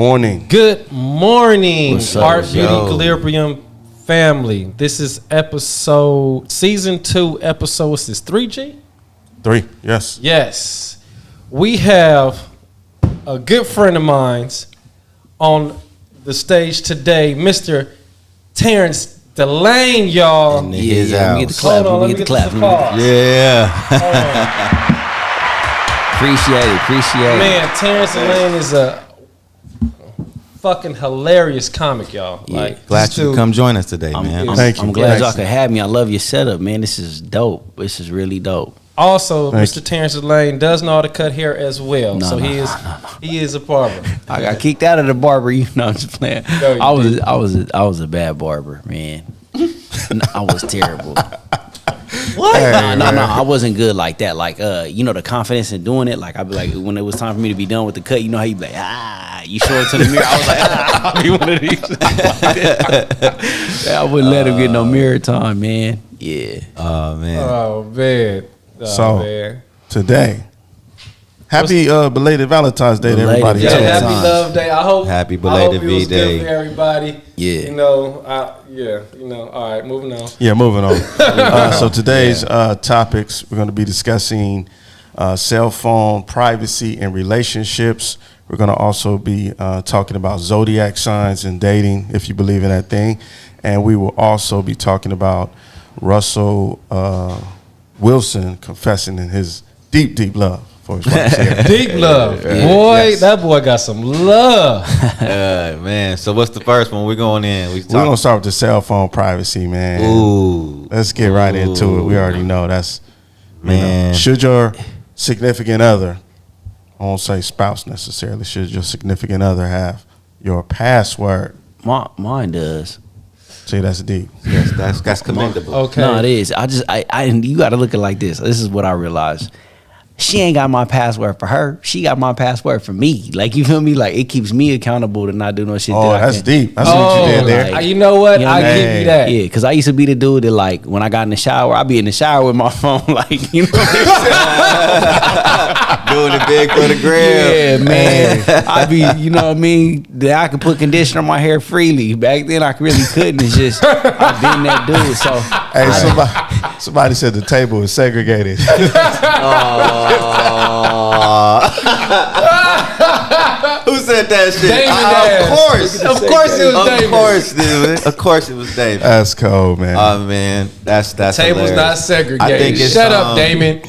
morning. Good morning, What's up, Art Beauty yo? Equilibrium family. This is season 2, episode, what's this, 3G? 3, yes. Yes. We have a good friend of mine's on the stage today, Mr. Terrance DeLane, y'all. And his out. Let me get the clap. Hold on, Let me get the clap. Yeah. Appreciate it. Man, Terrance DeLane is a fucking hilarious comic, y'all. Yeah. Like, Glad this you could dude- come join us today, man. Thank you. I'm glad y'all Thanks. could have me. I love your setup, man. This is dope. This is really dope. Also, Thank Mr. Terrance DeLane does know how to cut hair as well. No, so no, he is a barber. I got kicked out of the barber. You know, I'm just playing. No, you I was a bad barber, man. No, I was terrible. What? Hey, No, man. I wasn't good like that. Like, you know, the confidence in doing it. Like, I'd be like, when it was time for me to be done with the cut, you know how you be like, you show it to the mirror. I was like, I'll be one of these. I wouldn't let him get no mirror time, man. Yeah. Oh, man. Oh, man. Oh, So, man. today, happy belated Valentine's Day to Belated everybody. Yeah, Valentine's. happy Love Day. I hope Happy I hope belated it was V-Day. good for everybody. Yeah. You know, all right, moving on. Yeah, moving on. So today's topics, we're going to be discussing cell phone privacy and relationships. We're going to also be talking about zodiac signs and dating, if you believe in that thing. And we will also be talking about Russell Wilson confessing in his deep, deep love for his wife, Ciara. Deep love. Yeah. Boy, Yes. that boy got some love. Man. So what's the first one? We're going in. We're going to start with the cell phone privacy, man. Ooh. Let's get right into it. We already know that's, Man. should your significant other, I won't say spouse necessarily, should your significant other have your password? Mine does. See, that's deep. Yes, that's commendable. Okay. No, it is. You got to look at it like this. This is what I realized. She ain't got my password for her. She got my password for me. Like, you feel me? Like, it keeps me accountable to not do no shit. Oh, that I that's can. deep. I see what you did there. like- You know what? You know I what I give mean? you that. Yeah, because I used to be the dude that, like, when I got in the shower, I'd be in the shower with my phone, like, you know what I'm saying? Doing it big for the grill. Yeah, man. I be, you know what I mean? That I could put conditioner on my hair freely. Back then, I really couldn't. It's just, I been that dude. So, Hey, somebody said the table is segregated. Who said that shit? Damon Of course. Of course it was Of David. course, dude. Of course it was David. That's cold, man. Oh man, that's Table's hilarious. not segregated. I think it's, Shut up, Damon.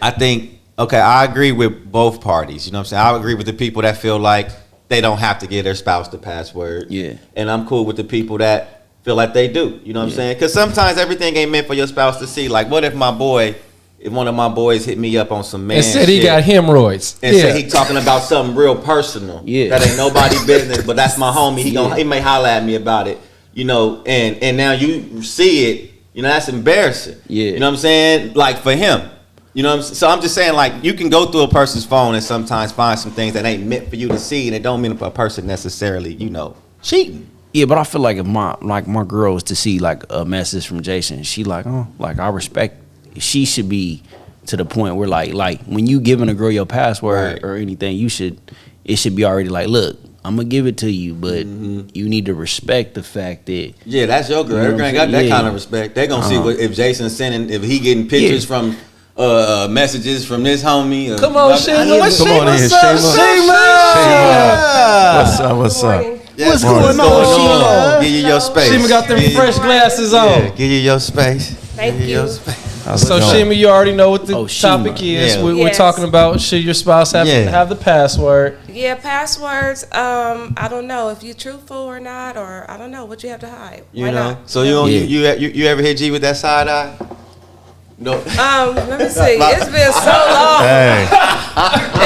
I think I agree with both parties. You know what I'm saying? I agree with the people that feel like they don't have to give their spouse the password. Yeah. And I'm cool with the people that feel like they do. You know what I'm saying? Because sometimes everything ain't meant for your spouse to see. Like, what if one of my boys hit me up on some man And said he shit got hemorrhoids. and said he talking about something real personal. Yeah. That ain't nobody business, but that's my homie. He may holler at me about it. You know, and now you see it, you know, that's embarrassing. Yeah. You know what I'm saying? Like for him. You know what I'm saying? So I'm just saying, like, you can go through a person's phone and sometimes find some things that ain't meant for you to see, and it don't mean for a person necessarily, you know, cheating. yeah, but I feel like if my girl was to see, like, a message from Jason, she like, oh, like, I respect, she should be to the point where, like when you giving a girl your password Right. or anything, it should be already like, look, I'm gonna give it to you, but you need to respect the fact that Yeah, that's your girl. You know Everybody what I'm got that saying? kind Yeah. of respect. They gonna see what if Jason's sending, if he getting pictures from messages from this homie. Come on, Shima. Come on in, Shima. What's up? What's going on? Give you your space. Shima got them Give you- fresh glasses on. Yeah, give you your space. Thank Give you. your space. How's it So going? Shima, you already know what the Oh, Shima. topic is. Yeah. We're Yes. talking about should your spouse have Yeah. to have the password. Yeah, passwords. I don't know if you're truthful or not, or I don't know what you have to hide. You Why know. not? So you ever hit G with that side eye? No. Let me see. It's been so long. Hey,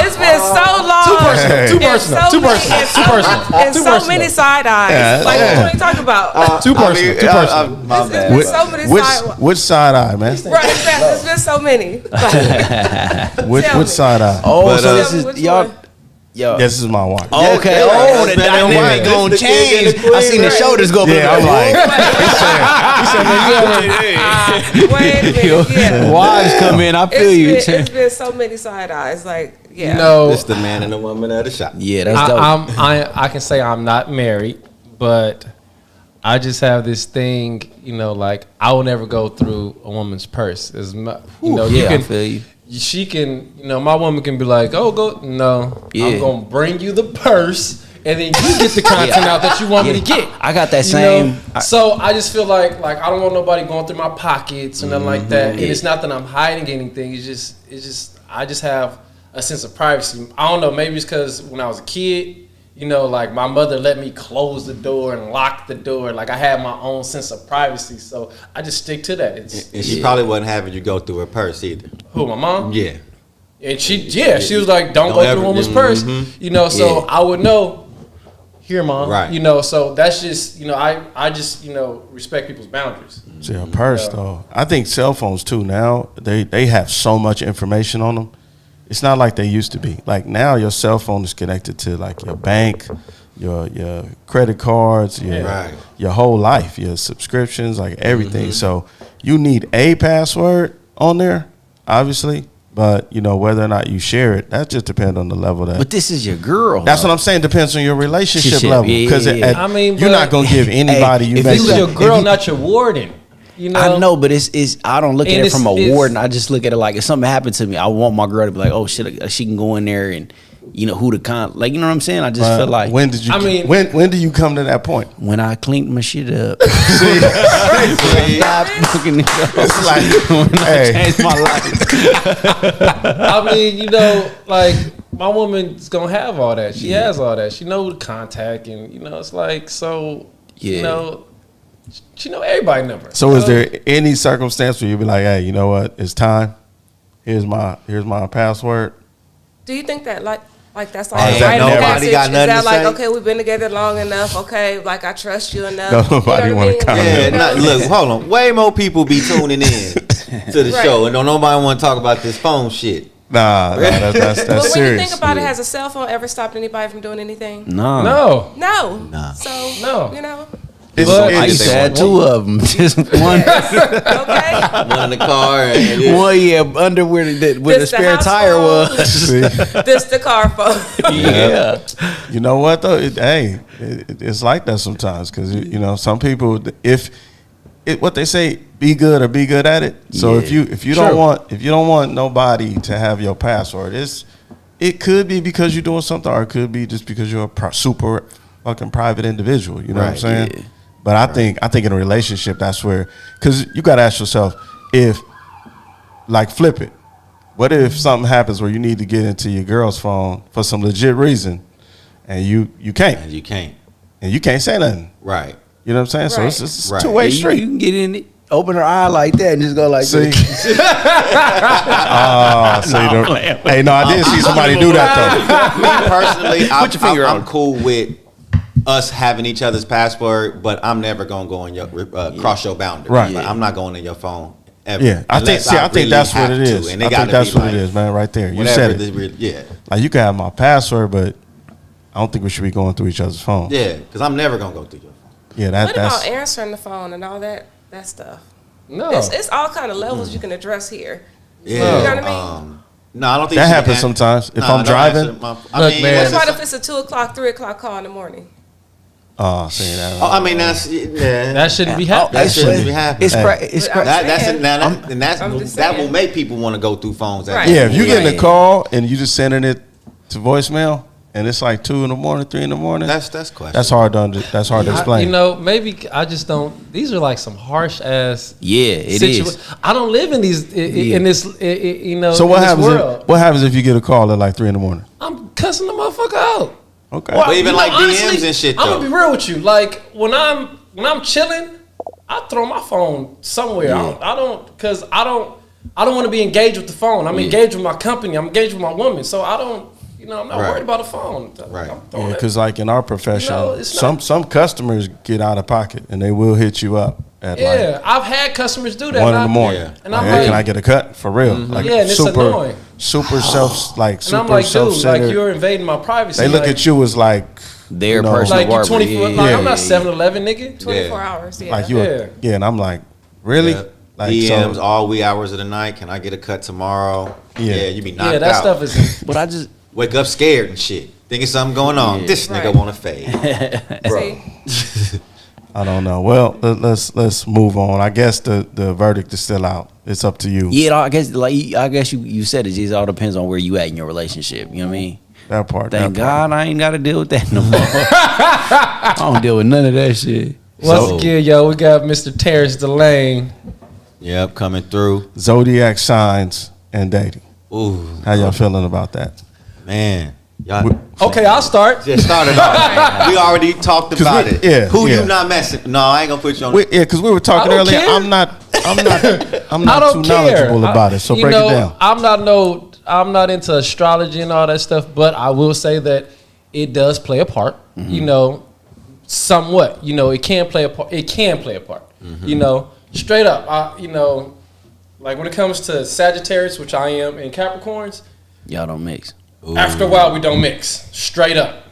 It's been so long. Too personal. And Too personal. Too personal. And so many side eyes. Yeah, Like, yeah. what are you talking about? Too personal. Too personal. My It's bad. been so many side which side eye, man? Right, exactly. It's been so many. Which Tell me. side eye? oh, But, so Tell this me is which y'all. one. Yo. This is my wife. Okay. Yeah, Oh, that's the better than dynamic mine. gonna This the king change. and the queen, I seen the right? shoulders go. Yeah, I'm like, Wait a minute. Yeah. Wives come in. I feel you. It's been so many side eyes. Like, Yeah. You know, It's the man and the woman at the shop. Yeah, that's dope. I can say I'm not married, but I just have this thing, you know, like I will never go through a woman's purse. You know, yeah, I you feel you. can, she can, you know, my woman can be like, oh, go, no, Yeah. I'm gonna bring you the purse, and then you get the content out that you want me to get. I got that You same. know? So I just feel like I don't want nobody going through my pockets or nothing like that. And Yeah. it's not that I'm hiding anything. It's just I just have a sense of privacy. I don't know. Maybe it's because when I was a kid, you know, like my mother let me close the door and lock the door. Like I had my own sense of privacy, so I just stick to that. And she probably wasn't having you go through her purse either. Who, my mom? Yeah. And she was like, don't go ever- through a woman's purse. You know, so Yeah. I would know, here, mom. Right. You know, so that's just, you know, I just, you know, respect people's boundaries. See, a purse though. I think cell phones too. Now they have so much information on them. It's not like they used to be. Like now, your cell phone is connected to like your bank, your credit cards, your whole life, your subscriptions, like everything. So you need a password on there, obviously. But you know whether or not you share it, that just depends on the level that. But this is your girl. That's what I'm saying. Depends on your relationship Yeah, level. yeah, Because yeah. I mean, you're but- not gonna give anybody you if make This you is that- your girl, if you- not your warden. You know, I know, but it's I don't look at And it from it's- a warden. I just look at it like if something happened to me, I want my girl to be like, oh shit, she can go in there and you know who to like you know what I'm saying. I just feel like when did you? I mean- when do you come to that point? when I cleaned my shit up, Yeah. It's like, hey, changed my life. I mean, you know, like my woman's gonna have all that. She has all that. She know the contact, and you know, it's like so. Yeah. You know, she know everybody's number. so is there any circumstance where you be like, hey, you know what? It's time. Here's my password. Do you think that like that's Or like is a that rite of nobody passage? got Is nothing that to like say? okay, we've been together long enough? Okay, like I trust you enough. Nobody you know wanna what I comment. mean? Yeah, You know? look, hold on. Way more people be tuning in to the Right. show, and don't nobody want to talk about this phone shit. Nah, that's But when you serious. think about it, has a cell phone ever stopped anybody from doing anything? No, No, No. Nah. So No. you know, It's, But I it's, used to have two of them. Just one, okay. One in the car, and one yeah, under where the This the spare house tire phone. was. see, This the car phone. Yeah, you know what though? It's like that sometimes because you know some people what they say, be good or be good at it. So Yeah. if you don't want nobody to have your password, it could be because you're doing something, or it could be just because you're a super fucking private individual. You know what I'm Right, saying? yeah. But I think in a relationship, that's where, because you got to ask yourself, if, like, flip it. What if something happens where you need to get into your girl's phone for some legit reason, and you can't, you can't. and you can't say nothing. Right. You know what I'm saying? So Right. it's Right. a two-way you, street. you can get in it, open her eye like that, and just go like See? this. So you don't, hey, no, I did see somebody do that Me personally, Put your finger on I'm it. cough with us having each other's password, but I'm never gonna go in your cross your boundary. Right. Like, I'm not going in your phone ever. though. Yeah, I think. unless See, I think really that's what have it to, is. and it I think gotta that's be what like it is, man. Right there, you whatever said the it. yeah, Like you can have my password, but I don't think we should be going through each other's phone. yeah, because I'm never gonna go through your phone. Yeah, What that's about answering the phone and all that stuff? no. It's all kind of levels you can address here. Yeah, You know what I mean? no, I don't think That you happens can- sometimes. If Nah, I'm don't driving- answer my- Look, I mean, man. What it's about just- if it's a 2 o'clock, 3 o'clock call in the morning? saying that. Oh, I mean, that's yeah. that shouldn't be happening. That shouldn't be happening. It's But That, that's saying. now that, and that's I'm just that will saying. make people want to go through phones. Right. Yeah, if you get in a Right. call and you just sending it to voicemail and it's like 2 in the morning, 3 in the morning, that's question. that's hard to explain. You know, maybe I just don't. These are like some harsh ass. Yeah, it is. I don't live in these in this. You know. So what in this happens? world. What happens if you get a call at like 3 in the morning? I'm cussing the motherfucker out. Okay. Well, But even you know, like honestly, DMs and shit, I'm though. gonna be real with you. Like when I'm chilling, I throw my phone somewhere. I don't because I don't want to be engaged with the phone. I'm engaged with my company. I'm engaged with my woman. So I don't. You know, I'm not Right. worried about a phone. Right. I'm throwing Yeah, it. because like in our profession, You know, it's some customers get out of pocket and they will hit you up at Yeah, I've had customers do like that. 1 in and the I- morning. Yeah. And I'm Like, hey, like, can I get a cut for real? Like Yeah, and it's annoying. super self like and super I'm like, dude, self-centered. like you're invading my privacy. They look like, at you as like Their you know, personal like you barber, 24. yeah. Like Yeah. I'm not 7-Eleven, nigga. 24 hours, yeah. like you. Yeah. Yeah, and I'm like, really? Yeah. Like, DMs so, all wee hours of the night. Can I get a cut tomorrow? Yeah, you be knocked Yeah, that out. stuff is. But I just Wake up scared and shit, thinking something going on. Yeah. This nigga Right. want to fade, bro. See? I don't know. Well, let's move on. I guess the verdict is still out. It's up to you. yeah, I guess you said it. Just all depends on where you at in your relationship. You know what I mean? That part. Thank that part. God I ain't got to deal with that no more. I don't deal with none of that shit. Once again, yo, we got Mr. Terrance DeLane. Yep, coming through. Zodiac signs and dating. Ooh, How y'all feeling about that? man. Y'all Okay, I'll start. just started off. We already talked about it. yeah, Who yeah. you not messing? No, I ain't gonna put you on. Yeah, because we were talking I don't earlier. care. I'm not I too don't care. knowledgeable about it. So You break know, it down. I'm not into astrology and all that stuff, but I will say that it does play a part. Mm-hmm. You know, somewhat. You know, it can play a part. It can play a part. Mm-hmm. You know, straight up. You know, like when it comes to Sagittarius, which I am, and Capricorns, Y'all don't mix. after a while we don't mix. Straight up.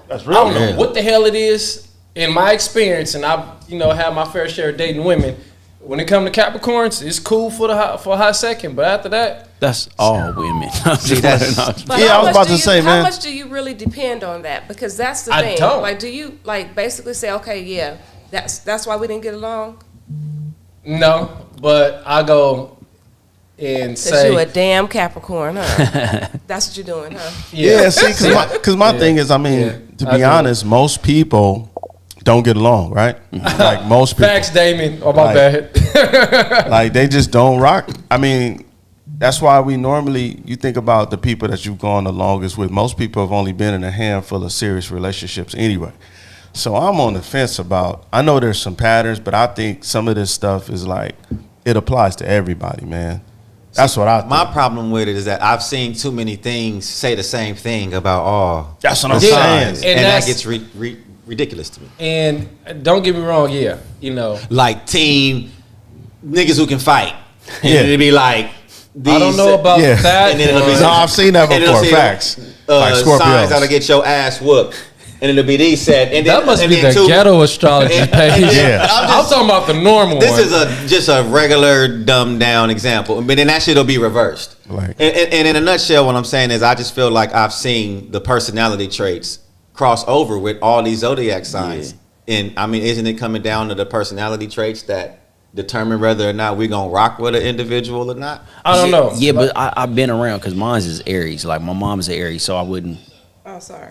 That's I don't know what the hell it is. In my experience, and I've had my fair share of dating women. When it comes to Capricorns, it's cool for a hot second, but after that, That's all women. See, that's- But Yeah, how I was much about do to say, how man. much do you really depend on that? Because that's the I thing. don't. Like, do you like basically say, okay, yeah, that's why we didn't get along? no. But I go and Because say, you a damn Capricorn, huh? That's what you're doing, huh? Yeah, see, because my thing is, I mean, Yeah. to I be do. honest, most people don't get along, right? Like most people, facts, Damon. Oh, my Like- bad. like they just don't rock. I mean, that's why we normally, you think about the people that you've gone the longest with. Most people have only been in a handful of serious relationships anyway. So I'm on the fence about, I know there's some patterns, but I think some of this stuff is like, it applies to everybody, man. That's what I think. My problem with it is that I've seen too many things say the same thing about all. That's what I'm the saying. signs, And and that that's- gets ridiculous to me. And don't get me wrong, yeah, Like team niggas who can fight. And Yeah. it'd be like these, I don't know about Yeah. that. And then it'll be No, I've seen that and it'll before. say, Facts. Like signs Scorpios. that'll get your ass whooped. And it'll be these said. And then, That must and be then the two- ghetto astrology and- page. Yeah. I'm talking about the normal This one. is just a regular dumbed down example, but then that shit'll be reversed. Like- And in a nutshell, what I'm saying is, I just feel like I've seen the personality traits cross over with all these zodiac signs. And I mean, isn't it coming down to the personality traits that determine whether or not we're gonna rock with an individual or not? I don't know. Yeah, but I've been around because mine's is Aries. Like my mom's an Aries, so I wouldn't. Oh, sorry.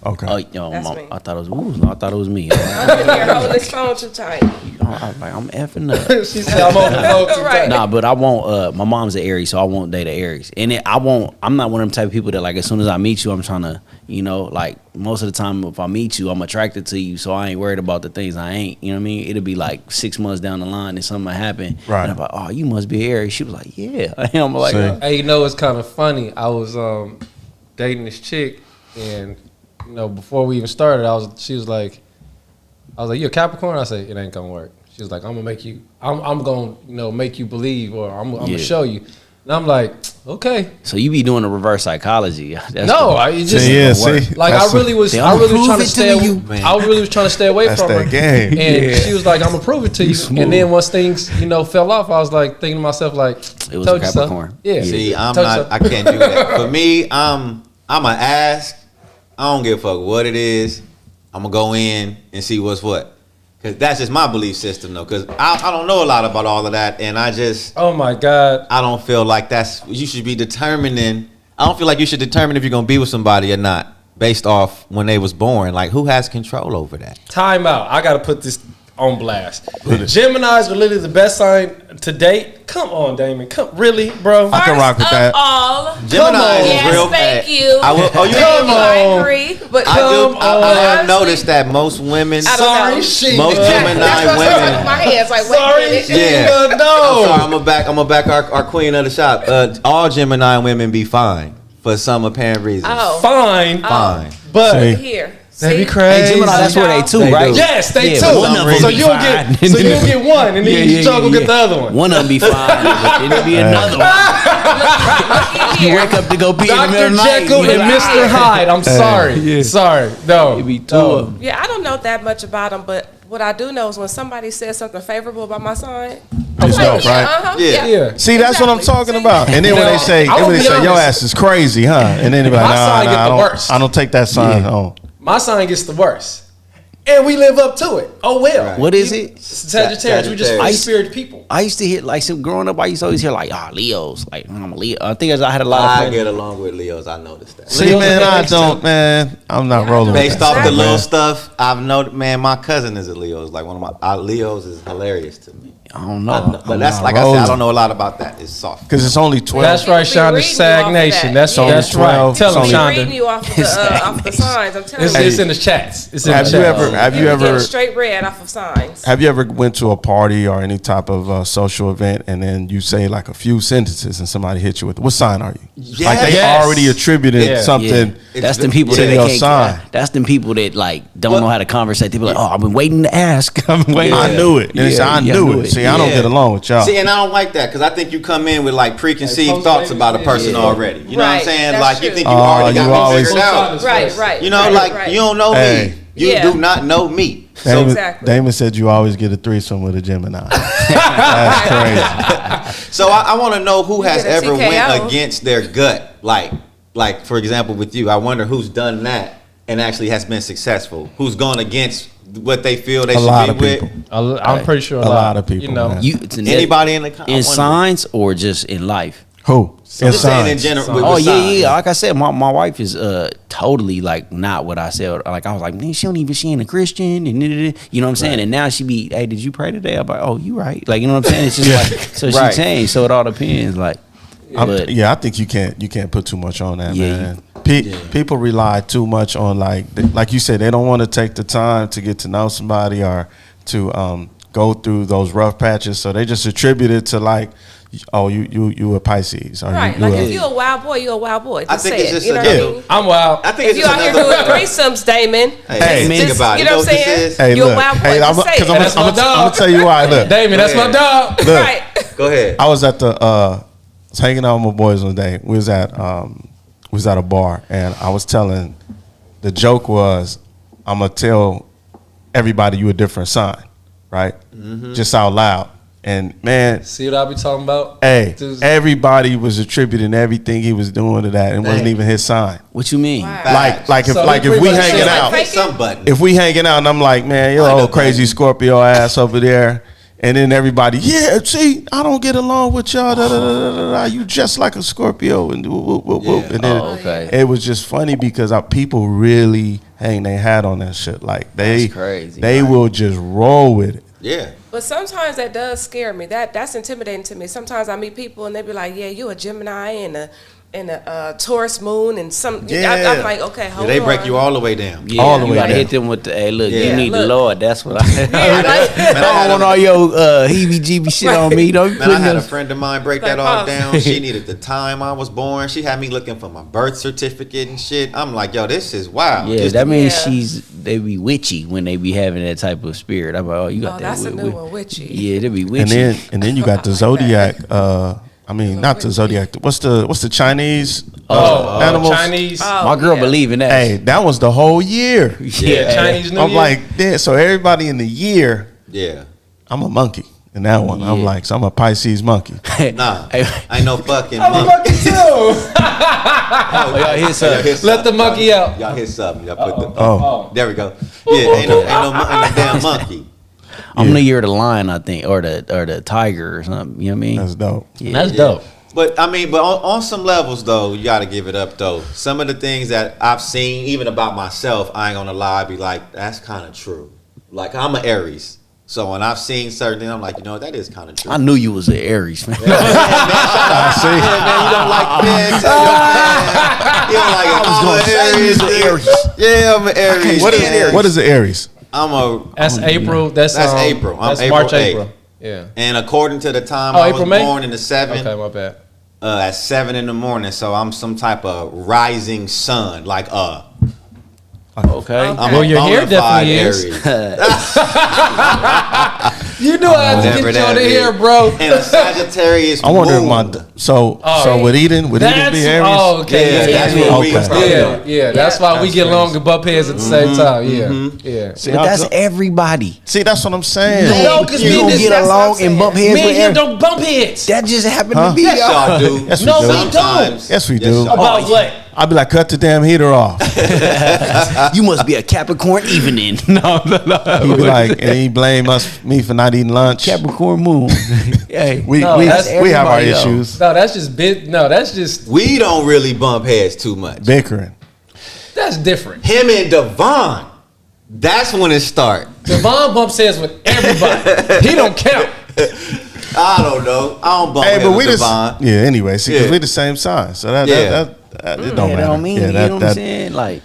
Okay. Oh, you know, That's mom, me. I thought it was me. I'm in here holding this phone too tight. I was like, I'm effing up. She said I'm on the phone too Right. tight. Nah, but I won't. My mom's an Aries, so I won't date an Aries. And I won't. I'm not one of them type of people that like as soon as I meet you, I'm trying to, like most of the time if I meet you, I'm attracted to you, so I ain't worried about the things I ain't. You know what I mean? It'll be like 6 months down the line and something happen. Right. And I'm like, oh, you must be an Aries. She was like, yeah. I'm like, See. Hey, it's kind of funny. I was dating this chick, and before we even started, she was like, you a Capricorn? I said, it ain't gonna work. She was like, I'm gonna make you. I'm gonna make you believe, or I'm gonna show you. And I'm like, okay. so you be doing the reverse psychology? That's No, I just Yeah, work. see? like That's I really was They I don't really was prove trying to it to stay you, man. I really was trying to stay away That's from that her. game. And she was like, I'm gonna prove it to you. smooth. And then once things, fell off, I was like thinking to myself like, It was told a you so. Capricorn. Yeah. See, I'm Told you not. so. I can't do that. For me, I'm a ask. I don't give a fuck what it is. I'm gonna go in and see what's what. Cause that's just my belief system, though. Cause I don't know a lot about all of that, and I Oh my God. don't feel like you should be determining. I don't feel like you should determine if you're gonna be with somebody or not based off when they was born. Like, who has control over that? Time out. I gotta put this on blast. Geminis are literally the best sign to date. Come on, Damon. Really, bro? I can rock with First that. of all, Gemini is yes, real. thank you. I will. Oh, you Come know, I on. agree, but I do. I have honestly, noticed that most women. I don't know. Sorry, she. Most Gemini That's what women. my head's like, wait Sorry, a minute. she. Yeah. No. I'm sorry. I'm gonna back our queen of the shop. All Gemini women be fine for some apparent reason. Oh, Fine. Fine. But See. here. that'd be See? crazy. Hey, Gemini, that's where they too, They right? do. Yes, they Yeah, too. one of them So be you'll get fine. one, and then you struggle get the other one. One of them be fine, but then it'll be another one. You wake up to go pee in the middle Dr. of the night. Jekyll you and like, Mr. Hyde. I'm sorry. yeah. Sorry. No. It be two No. of them. Yeah, I don't know that much about them, but what I do know is when somebody says something favorable about my sign, It's dope, right? Yeah. See, that's what I'm talking about. And then when they say, I will be your honest. ass is crazy, huh? And then they be like, My sign get the worst. I don't take that sign home. My sign gets the worst. And we live up to it. Oh, well. Right. What is it? Sagittarius. We just free spirit people. I used to hear like some growing up. I used to always hear like Leos. Like I'm a Leo. I think I had a lot of I friends. get along with Leos. I noticed that. See, man, I don't, man. I'm not rolling with Based that. off the little man. stuff, I've noticed. Man, my cousin is a Leo. It's like one of my Leos is hilarious to me. I don't know. But that's not like I said, I rolling. don't know a lot about that. It's soft. Because it's only 12. That's right, People Shonda. be Sag reading you Nation. off That's of that. that's Yeah. right. Tell them, It's Be only- reading Shonda. you off of the signs. I'm telling It's, you. it's in the chats. It's in Have the you chats. ever, have you You ever, get straight red off of signs. have you ever went to a party or any type of social event and then you say like a few sentences and somebody hit you with, what sign are you? Like they Yes. already attributed Yeah. something. That's them people to that your they can't. sign. That's them people that like don't know how to conversate. They be like, "Oh, I've been waiting to ask. I've been waiting." I knew it. And they say, I knew it. See, I don't Yeah. get along with y'all. See, and I don't like that because I think you come in with like preconceived Hey, post thoughts baby, about a yeah. person Yeah. already. You know what I'm Right, saying? that's Like you true. think you Oh, already you got me always- figured out. Right. You know, right, like right. you don't know Hey. me. You Yeah. do not know me. So Damon, Exactly. Damon said you always get a threesome with a Gemini. That's crazy. So I want to know who has get a ever went TKO. against their gut. Like for example, with you, I wonder who's done that and actually has been successful. Who's gone against what they feel they A lot should of be with. people. I'm pretty sure A lot of people, You know, man. You Anybody in the I in wonder. signs or just in life? Who? I'm just saying in general. with Oh signs. yeah. Like I said, my wife is totally like not what I said. Like I was like, man, she ain't a Christian, and you know what I'm saying. And now she be, hey, did you pray today? I'm like, oh, you right. Like you know what I'm saying. It's just like so Right. she changed. So it all depends. Like, but I think you can't put too much on that, Yeah, man. People rely too much on like you said, they don't want to take the time to get to know somebody or to go through those rough patches, so they just attribute it to like, oh, you a Pisces, or Right. you Like a, if you're a wild boy, you're a wild boy. I Just think say it's it. just You know another- what I mean? I'm wild. I think If it's you just out here another. doing threesomes, Damon, Hey, think just, about it. you know what I'm this saying? is? Hey, You're look, a wild boy. hey, Just say it. That's my I'm dog. gonna tell you why. Look, Damon, that's my dog. look. Right. Go ahead. I was at the was hanging out with my boys one day. We was at a bar, and I was telling, the joke was, I'm gonna tell everybody you a different sign, right? Just out loud. And man, See what I be talking about? hey, Dudes- everybody was attributing everything he was doing to that. It wasn't even his sign. what you mean? Wow. Like So if he we pretty much hanging said, out, like, Hit some button. if we hanging out, and I'm like, man, you I know, old crazy Scorpio ass over there. And then everybody, yeah, see, I don't get along with y'all. Da, da, da, da, da, da. You just like a Scorpio, and whoop, whoop, whoop, whoop. Yeah. And then Oh, okay. it was just funny because people really hang their hat on that shit. Like they, That's crazy. they will just roll with it. Yeah. But sometimes that does scare me. That's intimidating to me. Sometimes I meet people and they be like, "Yeah, you a Gemini and a Taurus moon and some." Yeah. I'm like, okay, hold They on. break you all the way down. Yeah, All the you way gotta down. hit them with the, hey, look, Yeah. you need the Look. Lord. That's what I. Yeah, like, Man, I don't want all your heebie-jeebie shit on me. Don't Man, I had a friend of mine break that Like, all oh. down. She needed the time I was born. She had me looking for my birth certificate and shit. I'm like, yo, this is wild. Yeah, Just that means Yeah. they be witchy when they be having that type of spirit. I'm like, oh, you got oh, that. that's a new one, witchy. Yeah, they be witchy. And then you got the zodiac. I mean, not the zodiac. What's the Chinese animals? Chinese. Oh, My girl yeah. believe in that. Hey, that was the whole year. Yeah, Chinese New I'm Year. like, yeah. So everybody in the year, yeah. I'm a monkey in that one. I'm Yeah. like, so I'm a Pisces monkey. Nah, Hey, I ain't no fucking I'm a monkey. monkey too. oh, y'all hear something? Let the monkey out. Y'all hit something. Y'all put the. Oh. There we go. Yeah, ain't no damn monkey. I'm the year of the lion, I think, or the tiger or something. You know what I mean? That's dope. Yeah. That's dope. But I mean, but on some levels though, you got to give it up though. Some of the things that I've seen, even about myself, I ain't gonna lie, I be like, that's kind of true. Like I'm an Aries, so when I've seen certain things, I'm like, you know, that is kind of true. I knew you was an Aries, man. Yeah, man, you don't like that. You don't like it. I'm an Aries. Yeah, I'm an Aries. What is the Aries? I'm a. That's April. That's April. I'm That's April March, 8th. April. Yeah. And according to the time Oh, I was April, May? born in the 7, Okay, my bad. at 7 in the morning, so I'm some type of rising sun, like Okay. I'm Well, a your hair bona fide definitely is. Aries. You know I had to Whatever get you on that the is. here, bro. And a Sagittarius I wonder if moon. so would Eden be Aries? Oh, okay. Yeah, that's yeah, what we okay. from. yeah. That's why we get along and bump heads at the same time. Yeah. See, But that's everybody. See, that's what I'm saying. No, because You me and don't this, get that's what I'm along saying. and bump heads me and with him everybody. don't bump heads. That just happened to be Yes, y'all. y'all do. Yes, we No, do. we don't. Sometimes. Yes, we Yes, do. y'all About what? I'd be like, cut the damn heater off. You must be a Capricorn evening. No. He'd be like, and he blame me for not eating lunch. Capricorn moon. Hey, We No, that's we have our everybody else. issues. No, that's just bit. No, that's just We don't really bump heads too much. Bickering. that's different. Him and Devon, that's when it start. Devon bumps heads with everybody. He don't count. I don't know. I don't bump Hey, heads but with we just Devon. anyway. See, because Yeah. we the same sign, so that it don't that matter. don't mean Yeah, you know what I'm saying? Like,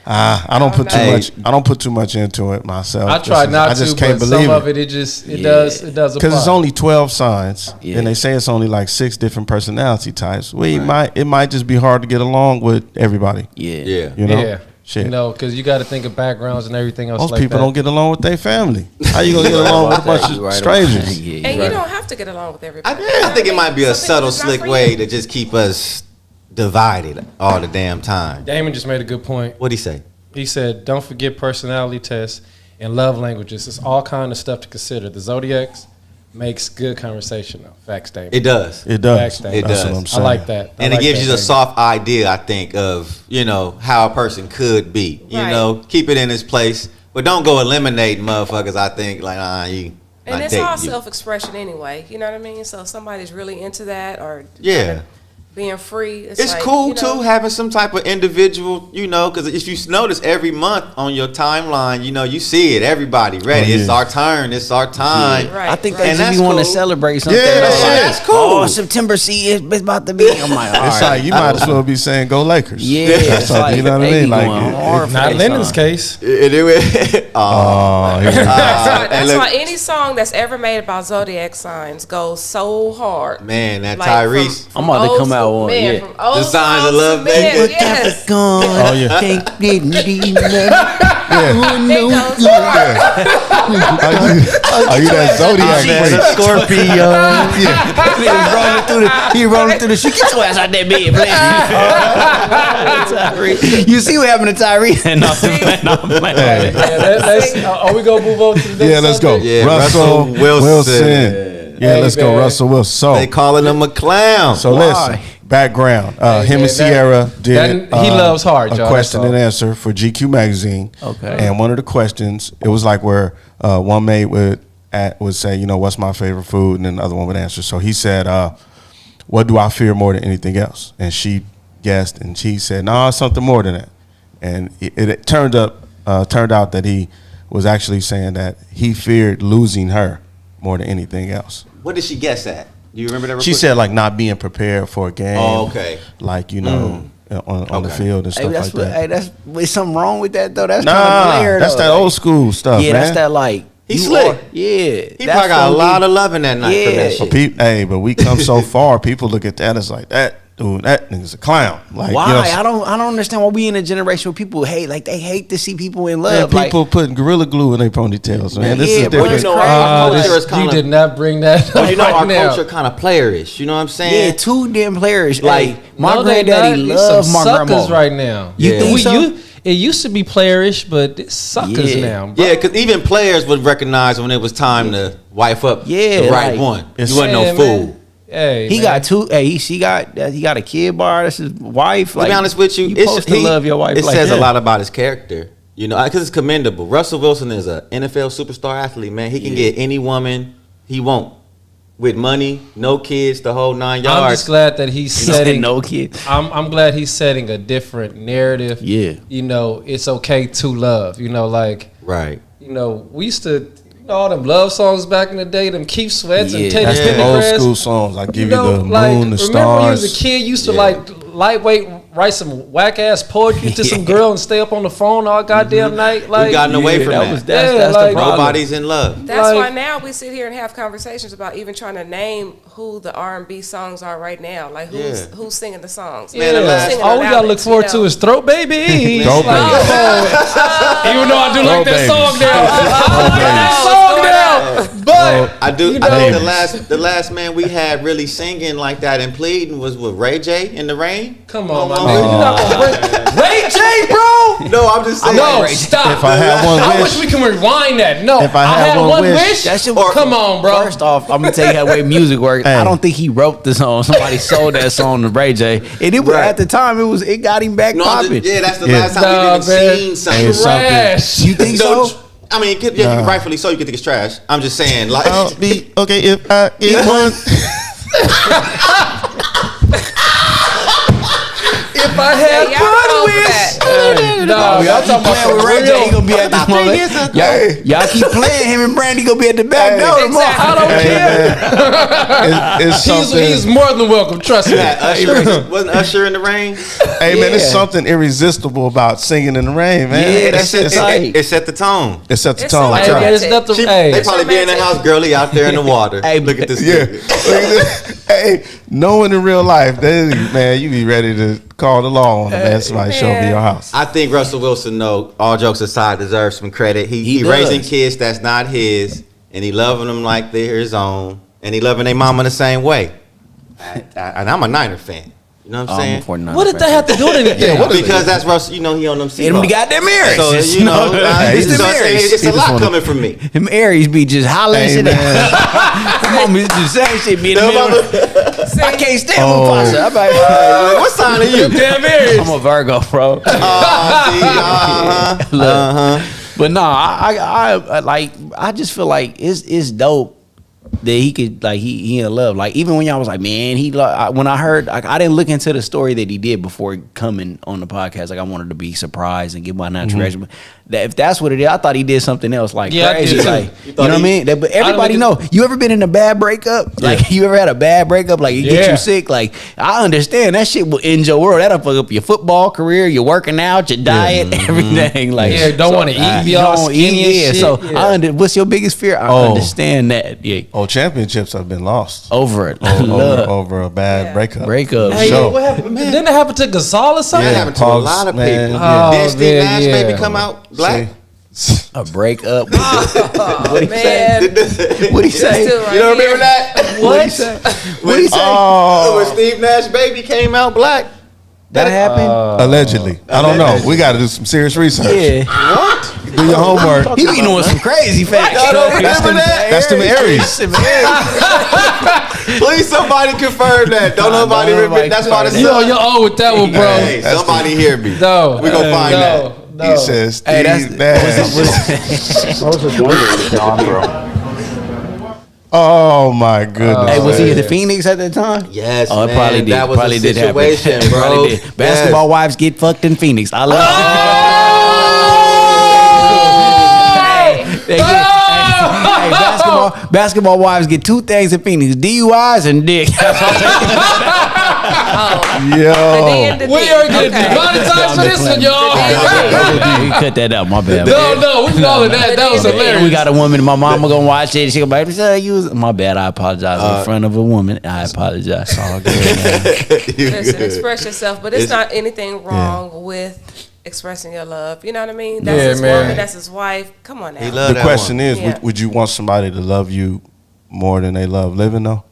I don't put too Hey. much. I don't put too much into it myself. I try not I just to, can't but believe some of it. it does Yeah. apply. Because it's only 12 signs, Yeah. and they say it's only like 6 different personality types. It might just be hard to get along with everybody. yeah. Yeah. You know, yeah. shit. You know, because you got to think of backgrounds and everything else. Most like people that. don't get along with their family. How you gonna get along with a bunch of Right. strangers? Yeah, And right. you don't have to get along with everybody. I think it might be a Some people subtle, it's not slick for way you. to just keep us divided all the damn time. Damon just made a good point. What'd he say? He said, "Don't forget personality tests and love languages. It's all kind of stuff to consider. The zodiacs makes good conversation. Though. Facts, Damon. It does. It does. Facts, Damon. It That's does. what I'm I saying. like that. I And like it gives that, you a Damon. soft idea, I think, of, how a person could be. You Right. know, keep it in its place. But don't go eliminating motherfuckers, I think, like, you And not it's all dating you. self-expression anyway. You know what I mean? So if somebody's really into that or Yeah. being free, It's like, cool you know, too having some type of individual, because if you notice every month on your timeline, you see it. Everybody ready. Oh, yeah. It's our turn. It's our time. Right, I think right. they And just be that's want to cool. celebrate something. Yeah, They're yeah, that's cool. Oh, September, see, it's about to be. I'm like, all It's right. like you might as well be saying "Go Lakers." Yeah, That's it's all- like, you know what I they mean? be Like, going hard for Not their Lyndon's son. case. Oh, here we go. That's look- why any song that's ever made about zodiac signs goes so hard. Man, that Like, Tyrese. I'm about to old come out school- one, man, yeah. from old The signs of songs love, to baby. men, yes. Capricorn. Oh, yeah. Think dignity, It goes hard. Are you that zodiac freak? Scorpio. He rolling through the shit. Get your ass out that bed, please. You see what happened to Tyrese? No, I'm playing. Hey. Are we gonna move on to the next Yeah, let's go. subject? Yeah, Russell Russell Wilson. Yeah, Hey, let's go, man. Russell Wilson. They calling him a clown. So listen, background. Hey, Him man, and Ciara did. he loves hard, a y'all, question that's and all. answer for GQ magazine. Okay. And one of the questions, it was like where one mate would say, what's my favorite food, and then the other one would answer. So he said, what do I fear more than anything else? And she guessed, and she said, no, it's something more than that. And it turned out that he was actually saying that he feared losing her more than anything else. What did she guess at? Do you remember that? real She quick? said like not being prepared for a game. Oh, okay. Like on the Okay. field and Hey, stuff that's like that. is something wrong with that though? That's kind of Nah, player. that's though. that old school stuff, Yeah, man. that's that like. He you slick. are- Yeah, He probably got a lot of loving that night from that Yeah. shit. But we come so far. People look at that as like that dude. That nigga's a clown. Like Why? you know, I don't understand why we in a generation where people hate, like they hate to see people in man, love. people putting gorilla glue in their ponytails, man. This Yeah, is bro, different. you know, crazy. our culture is You kind did of. not bring that up You know, right our now. culture kind of playerish. You know what I'm yeah, saying? too damn players. Like, Like my No, they granddaddy not. loved Some my suckers grandma. right now. You Yeah. think We- so? It used to be playerish, but it's suckers Yeah. now. Bro. Yeah, because even players would recognize when it was time to wife up Yeah, the right like, one. it's- You wasn't no Yeah, fool. man. Hey, He man. got two. Hey, he got a kid bar. That's his wife. To Like, be honest with you, you it's supposed to love your wife. It like says that. a lot about his character, because it's commendable. Russell Wilson is an NFL superstar athlete, man. He can get any woman he want with money, no kids, the whole 9 I'm yards. just glad that he's He said setting. no kids. I'm glad he's setting a different narrative. Yeah. It's okay to love. Right. We used to. All them love songs back in the day, them Keith Sweats Yeah. and Teddy That's the Pendergrass. old school songs. I give you, know, the like, moon, the remember when you was stars. a kid, you used to Yeah. like lightweight write some whack ass poetry to some girl and stay up on the phone all goddamn night. Like, We've gotten away from that. That's Yeah, the like- problem. Nobody's in love. That's Like- why now we sit here and have conversations about even trying to name who the R&B songs are right now. Like who's singing the songs. Man, the Who's last- singing all the we gotta look ballads, forward you to know? is Throat Baby. Throat Baby. Even though I do like Throat that Baby. song now. I like that Baby. song down. But I do. you I think know, the last man we had really singing like that and pleading was with Ray J in the rain. come on, my nigga. You're not gonna Ray J, bro. No, I'm just saying. No, stop. If I had one I wish- wish we can rewind that. No, If I had one wish- That shit Or- come on, bro. First off, I'm gonna tell you how way music works. Hey. I don't think he wrote the song. Somebody sold that song to Ray J, and it was Right. at the time it got him back No, popping. yeah, that's the Yeah. last time Nah, we even man. seen Hey, something. something. Trash. You think No, so? I mean, rightfully so. You can think it's trash. I'm just saying, like, I'll be okay if I get one. If I Yeah, had y'all one wrong with wish. that. No, y'all talking about Playing with some Ray J, he real. gonna be at this moment. Y'all keep playing him and Brandy gonna be at the back door tomorrow. I don't Hey, care. man. It's something. He's more than welcome. Trust me. wasn't Usher in the rain? Hey man, it's Yeah. something irresistible about singing in the rain, man. Yeah, It's- that shit it's- tight. It set the tone. It sets the It's tone. so Like Hey, that. man, it's nothing. They Hey, probably be in the house, girly out there in the water. Hey, Look at this. Yeah. nigga. Hey, knowing in real life, man, you be ready to call the law on them, man. Somebody show up in your house. I think Russell Wilson, though, all jokes aside, deserves some credit. He He does. raising kids that's not his, and he loving them like they're his own, and he loving their mama the same way. And I'm a Niner fan. You know what I'm saying? what did that have to do with anything? Because that's Russell. You know he on them Hit him the Seahawks. goddamn Aries. So you know, it's so them Aries. it's He a just lot wanna- coming from me. Them Aries be just hollering Hey, shit man. out. Come on, the same shit be in the middle. See, I can't stand Oh. Mufasa. I'm like, What sign are you? Damn Aries. I'm a Virgo, bro. Look. But no, I like. I just feel like it's dope that he could like he in love. Like even when y'all was like, man, when I heard, I didn't look into the story that he did before coming on the podcast. Like I wanted to be surprised and get my natural reaction. But that if that's what it is, I thought he did something else like Yeah, I crazy. did too. Like you know what I mean? But everybody look know. You ever been in a bad breakup? Like you ever had a bad breakup? Like it get Yeah. you sick? Like I understand that shit will end your world. That'll fuck up your football career, your working out, your diet, everything. Like Yeah, don't wanna eat, be you all don't skinny and Yeah, shit. so Yeah. what's your biggest fear? I Oh. understand that. Yeah, Oh, championships have been lost over it. over a bad breakup. Breakup. Hey, Sure. what happened? Didn't it happen to Gasol or something? That Yeah. happened to a Pogs, lot of man, people. yeah. Did Steve man, Nash yeah. maybe come out black? See? A breakup. oh, man. What he say? Still right You don't remember here. that? What he say? What he say? When Steve Nash baby came out black. That happened. Allegedly. I don't know. We got to do some serious research. Yeah. Do your homework. He be doing some crazy facts. Y'all don't remember that? That's them Aries. Please, somebody confirm that. Don't nobody remember. That's why the Yo, you're old with that one, bro. Hey, somebody hear me. No, We gonna find that. no. He says, Steve Hey, that's- Nash. Oh my goodness. Hey, was he at the Phoenix at that time? Yes, Oh, it man. probably did. That was probably a did happen. situation, bro. Probably did. Basketball wives get fucked in Phoenix. I love it. They get, hey, basketball wives get two things in Phoenix: DUIs and dick. Yo. We are getting demonetized for this one, y'all. You cut that out. My bad. No, we call it that. That was And hilarious. we got a woman. My mama gonna watch it. She gonna be like, "You was my bad. I apologize in front of a woman. I apologize." All good, man. Listen, express yourself, but it's It's- not anything wrong with expressing your love. You know what I mean? Yeah, That's his man. woman. That's his wife. Come on now. He love The that question woman. is, Yeah. would you want somebody to love you more than they love living though?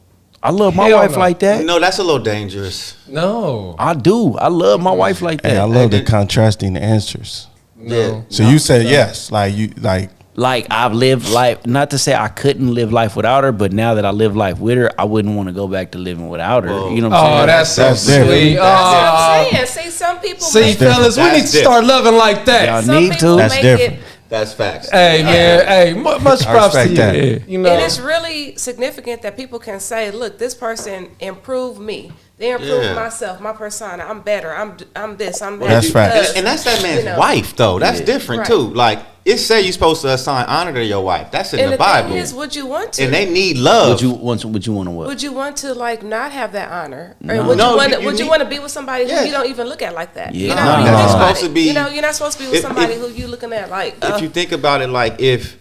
I love my Hell wife no. like that. No, that's a little dangerous. No. I do. I love my wife like Hey, I that. love the contrasting answers. No. So you said yes, like you like. Like I've lived life. Not to say I couldn't live life without her, but now that I live life with her, I wouldn't want to go back to living without her. You know what I'm saying? Oh, that's so That's different. sweet. That's what Oh. I'm saying. See, some people See, make fellas, we That's need to start loving like that. Y'all some need people to. That's make different. it. That's facts. Hey, man. Hey, much I props to respect you. that. You know. And it's really significant that people can say, "Look, this person improved me. They improved Yeah. myself, my persona. I'm better. I'm this. I'm that." That's facts. because, And that's that man's you know, wife, though. That's different, Right. too. Like, it say you're supposed to assign honor to your wife. That's in And the the Bible. thing is, would you want to? And they need love. Would you want to what? Would you want to like not have that honor, or No. would No, you want? you Would you need- want to be with somebody Yeah. who you don't even look at like that? Yeah. You know, No, you no. think It's about supposed it. to be- You know, you're not supposed to be with if- somebody if- who you looking at like. If you think about it, like, if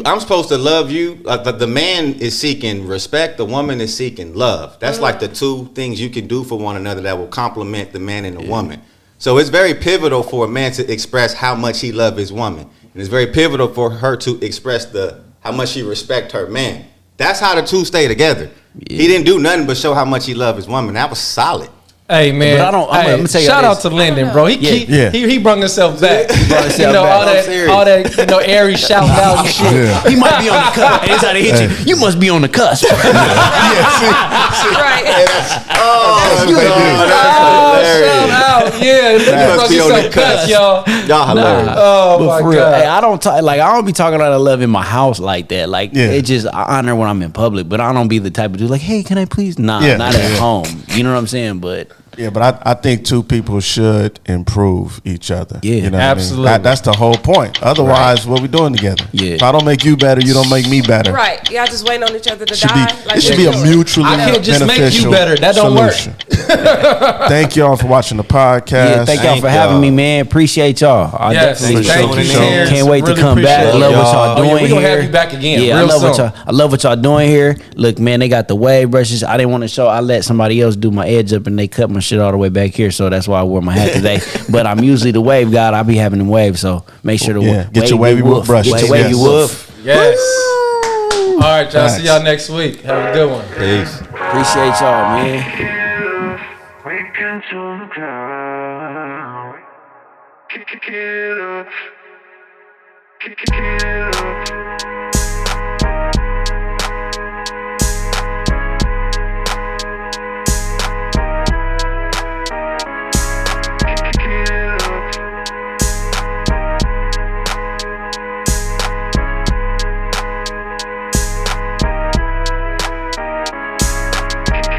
I'm supposed to love you, like the man is seeking respect, the woman is seeking love. That's like the two things you can do for one another that will complement the man and the woman. So it's very pivotal for a man to express how much he loves his woman. And it's very pivotal for her to express how much she respect her man. That's how the two stay together. Yeah. He didn't do nothing but show how much he loved his woman. That was solid. Hey man, but I'm gonna tell you shout out to Lynden, bro. He brung himself back. All that airy shouting out and shit. Yeah. He might be on the cusp. That's how they hit you. You must be on the cusp. Right. Shout out. Yeah, you must be on the cusp, y'all. Y'all hilarious. Oh my God. Hey, I don't be talking about love in my house like that. Like it just I honor when I'm in public, but I don't be the type of dude like, hey, can I please? Not at home. You know what I'm saying? But yeah, but I think two people should improve each other. Yeah, you know absolutely. I mean? That's the whole point. Otherwise, what we doing together? Yeah. If I don't make you better, you don't make me better. Right. Y'all just waiting on each other to Should die. it should be a mutually I can't just make beneficial you better. That don't solution. work. Thank y'all for watching the podcast. yeah, thank y'all for having me, man. Appreciate y'all. I definitely thank you, Terrance. can't wait to Really come back. appreciate Love y'all. what y'all doing We're gonna here. have you back again. Yeah, real I love what y'all doing here. Look, man, they got the wave brushes. I didn't want to show. I let somebody else do my edge up, and they cut my shit all the way back here. So that's why I wore my hat today. But I'm usually the wave guy. I be having them waves. So make sure to get your wavy woof brushes. Get your wavy woof. Yes. All right, y'all. See y'all next week. Have a good one. Peace. Appreciate y'all, man. Waking to the ground. Kick it up. Kick it up.